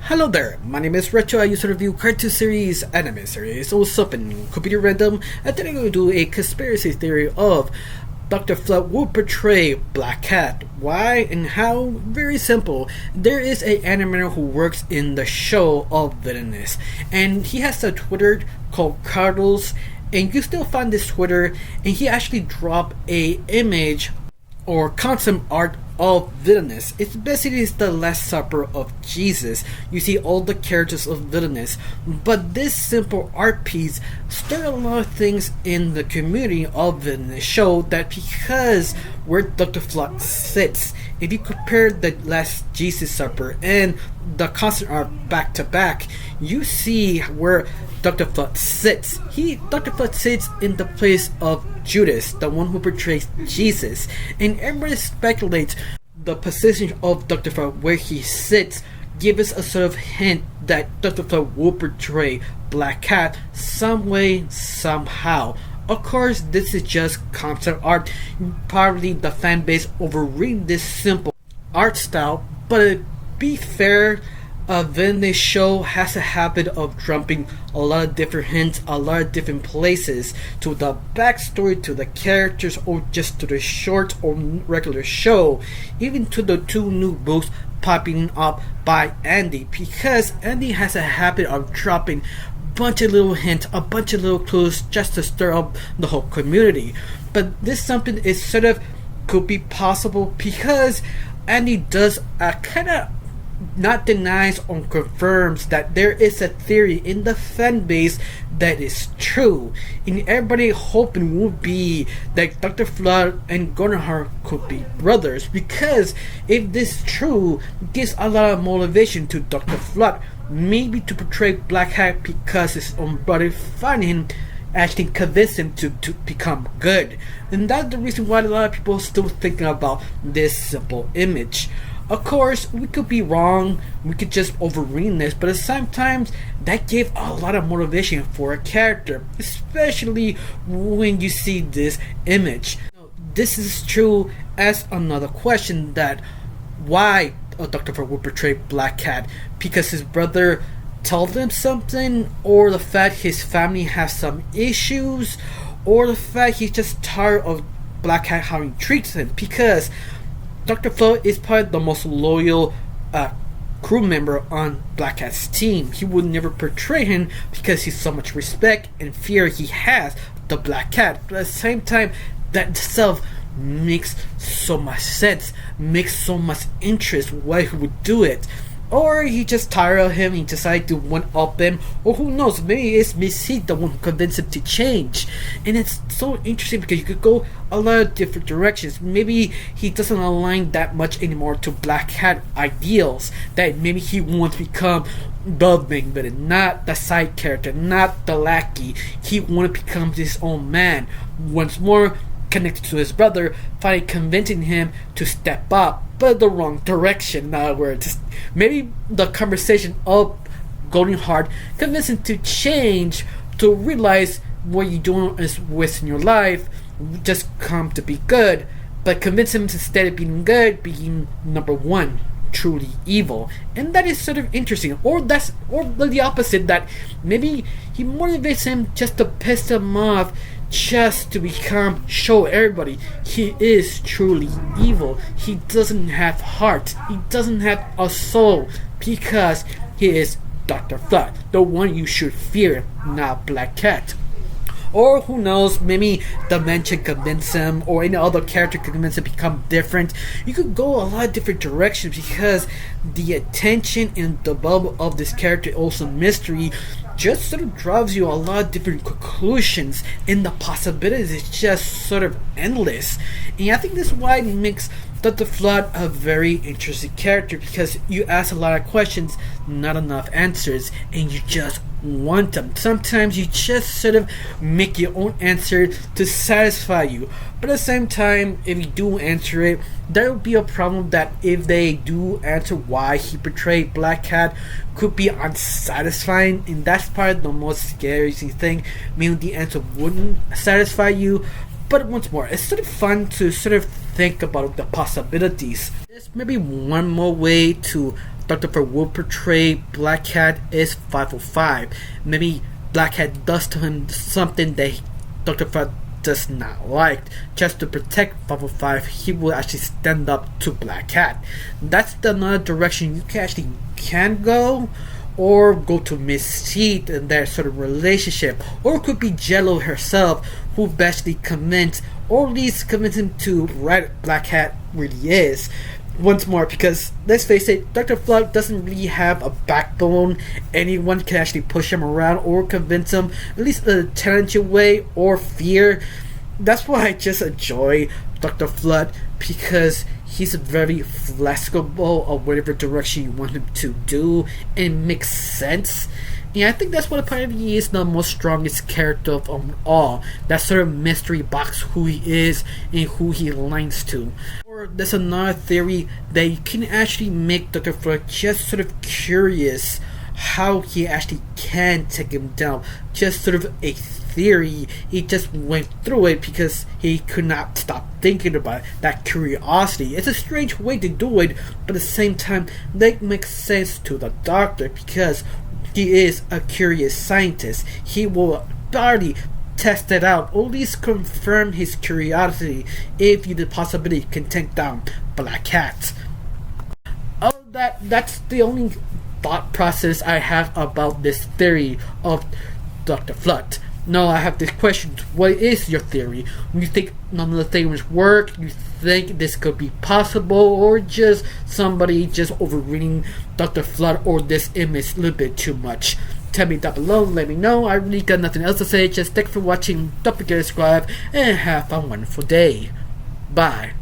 Hello there, my name is Retro. I used to review cartoon series, anime series, also in Computer Random, and today I'm going to do a conspiracy theory of Dr.Flug will portray Black Cat. Why and how? Very simple. There is an animator who works in the show of Villainous, and he has a Twitter called Carlos, and you can still find this Twitter, and he actually dropped a image or concept art of Villainous. It's basically the Last Supper of Jesus. You see all the characters of Villainous, but this simple art piece stirred a lot of things in the community of Villainous. Show that because where Dr.Flug sits, if you compare the Last Jesus Supper and the concept art back to back, you see where Dr.Flug sits. Dr.Flug sits in the place of Judas, the one who portrays Jesus, and everybody speculates the position of Dr.Flug where he sits give us a sort of hint that Dr.Flug will portray Black Cat some way, somehow. Of course, this is just concept art. Probably the fan base overread this simple art style, but to be fair, Villainous show has a habit of dropping a lot of different hints, a lot of different places to the backstory, to the characters, or just to the short or regular show, even to the two new books popping up by Andy, because Andy has a habit of dropping a bunch of little hints, a bunch of little clues just to stir up the whole community. But this something is sort of could be possible because Andy does kind of not denies or confirms that there is a theory in the fan base that is true, and everybody hoping would be that Dr.Flug and Gordon could be brothers, because if this is true, it gives a lot of motivation to Dr.Flug maybe to portray Black Cat because his own brother finding him actually convince him to become good. And that's the reason why a lot of people are still thinking about this simple image. Of course, we could be wrong, we could just overread this, but at the same time, that gave a lot of motivation for a character, especially when you see this image. This is true as another question that why Dr. Flug would portray Black Cat, because his brother told him something, or the fact his family has some issues, or the fact he's just tired of Black Cat how he treats him, because Dr.Flug is probably the most loyal crew member on Black Cat's team. He would never portray him because he's so much respect and fear he has the Black Cat. But at the same time, that itself makes so much sense, makes so much interest why he would do it. Or he just tired of him, he decided to one up him, or who knows, maybe it's Miss He the one who convinced him to change. And it's so interesting because you could go a lot of different directions. Maybe he doesn't align that much anymore to Black Cat ideals, that maybe he wants to become the main villain, not the side character, not the lackey. He wants to become his own man once more, connected to his brother, finally convincing him to step up, but the wrong direction. In other words, maybe the conversation of Golden Heart convinced him to change, to realize what you're doing is wasting your life, just come to be good, but convince him instead of being good, being number one, truly evil. And that is sort of interesting. Or the opposite, that maybe he motivates him just to piss him off, just to show everybody he is truly evil. He doesn't have heart, he doesn't have a soul, because he is Dr.Flug, the one you should fear, not Black Cat. Or who knows, maybe Dimension convince him, or any other character convince him to become different. You could go a lot of different directions, because the attention and the development of this character, also mystery, just sort of drives you a lot of different conclusions, and the possibilities is just sort of endless. And I think this is why it makes Dr.Flug a very interesting character, because you ask a lot of questions, not enough answers, and you just want them. Sometimes you just sort of make your own answer to satisfy you, but at the same time, if you do answer it, there will be a problem that if they do answer why he portrayed Black Cat, could be unsatisfying, and that's probably the most scary thing. Meaning the answer wouldn't satisfy you. But once more, it's sort of fun to sort of think about the possibilities. There's maybe one more way to Dr. Flug will portray Black Cat is 505. Maybe Black Cat does to him something that Dr. Flug does not like. Just to protect 505, he will actually stand up to Black Cat. That's the another direction you can go, or go to Mystique and their sort of relationship, or it could be Jello herself who basically convinced, or at least convince him to write Black Cat really is. Once more, because let's face it, Dr. Flug doesn't really have a backbone. Anyone can actually push him around or convince him, at least in a tangential way, or fear. That's why I just enjoy Dr. Flug, because he's very flexible of whatever direction you want him to do, and makes sense. And I think that's what probably is the most strongest character of them all. That sort of mystery box, who he is and who he aligns to. Or there's another theory that you can actually make Dr. Flug just sort of curious how he actually can take him down. Just sort of a theory. He just went through it because he could not stop thinking about it. That curiosity. It's a strange way to do it, but at the same time, that makes sense to the Doctor, because he is a curious scientist. He will already test it out, or at least confirm his curiosity if you the possibility can take down Black Cat. That's the only thought process I have about this theory of Dr. Flug. Now I have this question: what is your theory? You think none of the theories work? You think this could be possible, or just somebody just overreading Dr. Flug or this image a little bit too much? Tell me down below, let me know. I really got nothing else to say. Just thanks for watching. Don't forget to subscribe and have a wonderful day. Bye.